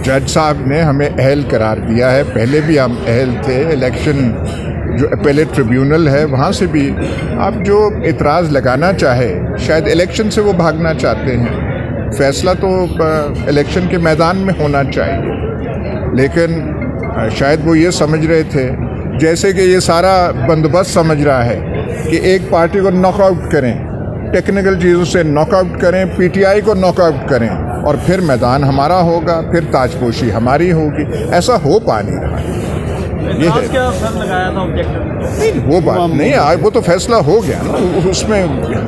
जज साहब ने हमें अहल करार दिया है, पहले भी हम अहल थे। इलेक्शन जो अपेलेट ट्रिब्यूनल है वहाँ से भी आप जो इतराज़ लगाना चाहे, शायद इलेक्शन से वो भागना चाहते हैं। फ़ैसला तो इलेक्शन के मैदान में होना चाहिए, लेकिन शायद वो ये समझ रहे थे जैसे कि ये सारा बंदोबस्त समझ रहा है कि एक पार्टी को नॉकआउट करें, टेक्निकल चीज़ों से नॉकआउट करें, पीटीआई को नॉकआउट करें और फिर मैदान हमारा होगा, फिर ताजपोशी हमारी होगी। ऐसा हो पा नहीं रहा है। ये है क्या सर लगाया था ऑब्जेक्टिव? नहीं, वो बात नहीं है, वो तो फैसला हो गया ना, उसमें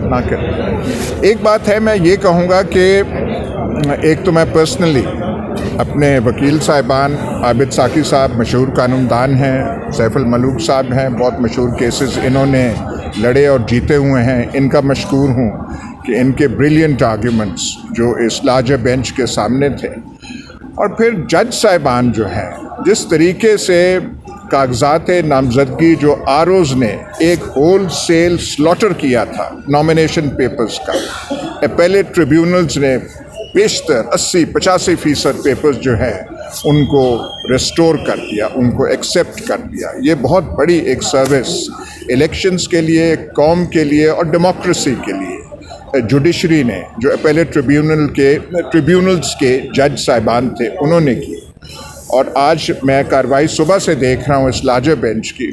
ना कर। एक बात है, मैं ये कहूँगा कि एक तो मैं पर्सनली अपने वकील साहिबान आबिद साकी साहब मशहूर कानूनदान हैं, सैफ अल मलूक साहब हैं, बहुत मशहूर केसेस इन्होंने लड़े और जीते हुए हैं, इनका मशकूर हूँ कि इनके ब्रिलियंट आर्ग्यूमेंट्स जो इस लार्जर बेंच के सामने थे। और फिर जज साहिबान जो हैं, जिस तरीके से कागजात नामजदगी जो आरओज़ ने एक होल सेल स्लॉटर किया था नॉमिनेशन पेपर्स का, अपेलेट ट्रिब्यूनल्स ने बेशतर 80-85% पेपर्स जो हैं उनको रिस्टोर कर दिया, उनको एक्सेप्ट कर दिया। ये बहुत बड़ी एक सर्विस इलेक्शंस के लिए, कौम के लिए और डेमोक्रेसी के लिए जुडिशरी ने, जो अपेलेट ट्रिब्यूनल्स के जज साहिबान थे, उन्होंने की। और आज मैं कार्रवाई सुबह से देख रहा हूँ इस लार्जर बेंच की,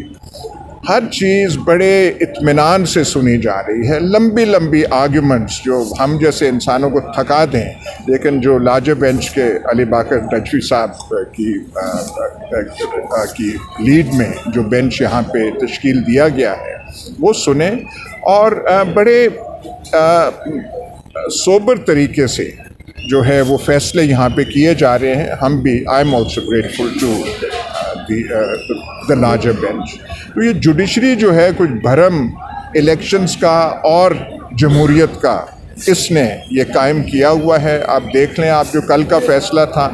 हर चीज़ बड़े इत्मीनान से सुनी जा रही है। लंबी लंबी आर्ग्यूमेंट्स जो हम जैसे इंसानों को थका दें, लेकिन जो लार्जर बेंच के अली बाकर नकवी साहब की लीड में जो बेंच यहाँ पे तश्कील दिया गया है वो सुने और बड़े सोबर तरीके से जो है वो फैसले यहाँ पे किए जा रहे हैं। हम भी, I am also grateful to the larger bench. तो ये जुडिशरी जो है कुछ भरम इलेक्शंस का और जमहूरियत का इसने ये कायम किया हुआ है। आप देख लें, आप जो कल का फ़ैसला था,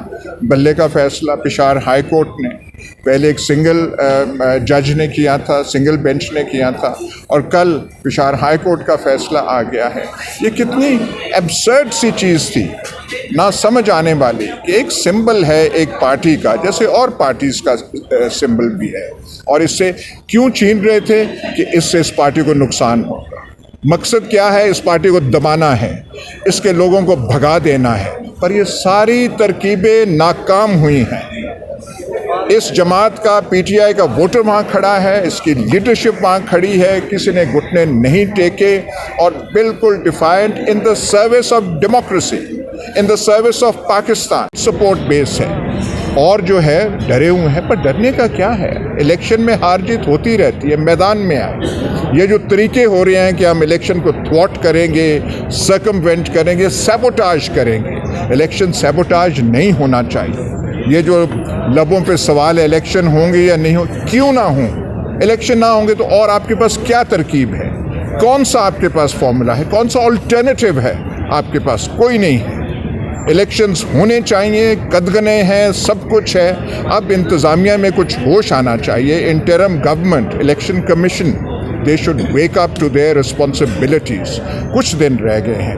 बल्ले का फ़ैसला पेशावर हाई कोर्ट ने पहले एक सिंगल जज ने किया था, सिंगल बेंच ने किया था, और कल पेशावर हाई कोर्ट का फ़ैसला आ गया है। ये कितनी एब्सर्ड सी चीज़ थी, ना समझ आने वाली, कि एक सिंबल है एक पार्टी का, जैसे और पार्टीज़ का सिंबल भी है, और इससे क्यों छीन रहे थे कि इससे इस पार्टी को नुकसान होगा। मकसद क्या है? इस पार्टी को दबाना है, इसके लोगों को भगा देना है। पर ये सारी तरकीबें नाकाम हुई हैं। इस जमात का, पीटीआई का वोटर वहाँ खड़ा है, इसकी लीडरशिप वहाँ खड़ी है, किसी ने घुटने नहीं टेके, और बिल्कुल defiant in the service of democracy, in the service of Pakistan, support base है। और जो है डरे हुए हैं, पर डरने का क्या है? इलेक्शन में हार जीत होती रहती है, मैदान में आए। ये जो तरीके हो रहे हैं कि हम इलेक्शन को थ्वॉट करेंगे, सर्कमवेंट करेंगे, सैबोटाज करेंगे, इलेक्शन सैबोटाज नहीं होना चाहिए। ये जो लबों पे सवाल है इलेक्शन होंगे या नहीं हो, क्यों ना हो, इलेक्शन ना होंगे तो और आपके पास क्या तरकीब है? कौन सा आपके पास फॉर्मूला है? कौन सा ऑल्टरनेटिव है आपके पास? कोई नहीं है। इलेक्शंस होने चाहिए, कदगने हैं, सब कुछ है। अब इंतज़ामिया में कुछ होश आना चाहिए। Interim government, election commission, they should wake up to their responsibilities. कुछ दिन रह गए हैं,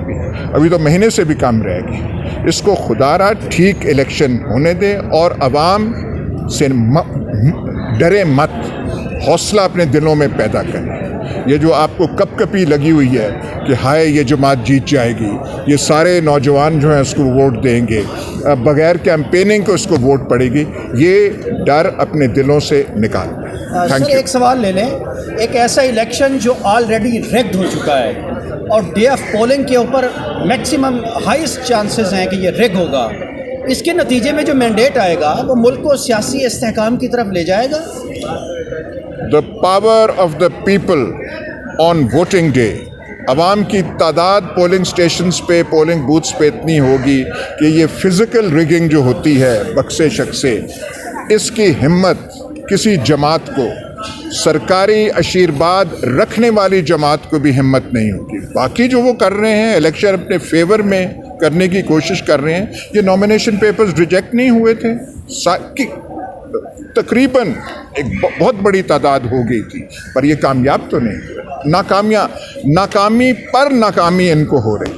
अभी तो महीने से भी कम रह गए। इसको खुदारा ठीक इलेक्शन होने दें और आवाम से डरे मत, हौसला अपने दिलों में पैदा करें। ये जो आपको कपकपी लगी हुई है कि हाय ये जमात जीत जाएगी, ये सारे नौजवान जो हैं उसको वोट देंगे, बगैर कैंपेनिंग को उसको वोट पड़ेगी, ये डर अपने दिलों से निकाल दें। सर एक सवाल ले लें, एक ऐसा इलेक्शन जो ऑलरेडी रिग्ड हो चुका है और डे ऑफ पोलिंग के ऊपर मैक्सिमम हाईएस्ट चांसेस हैं कि ये रिग होगा, इसके नतीजे में जो मैंडेट आएगा वो मुल्क को सियासी इस्तेहकाम की तरफ ले जाएगा? The power of the people on voting day, अवाम की तादाद पोलिंग स्टेशंस पे, पोलिंग बूथ्स पे इतनी होगी कि ये फ़िज़िकल रिगिंग जो होती है बक्से शक्से, इसकी हिम्मत किसी जमात को, सरकारी आशीर्वाद रखने वाली जमात को भी हिम्मत नहीं होगी। बाकी जो वो कर रहे हैं, इलेक्शन अपने फेवर में करने की कोशिश कर रहे हैं। ये नॉमिनेशन पेपर्स रिजेक्ट नहीं हुए थे, तकरीबन एक बहुत बड़ी तादाद हो गई थी, पर ये कामयाब तो नहीं हुए। नाकामी पर नाकामी इनको हो रही।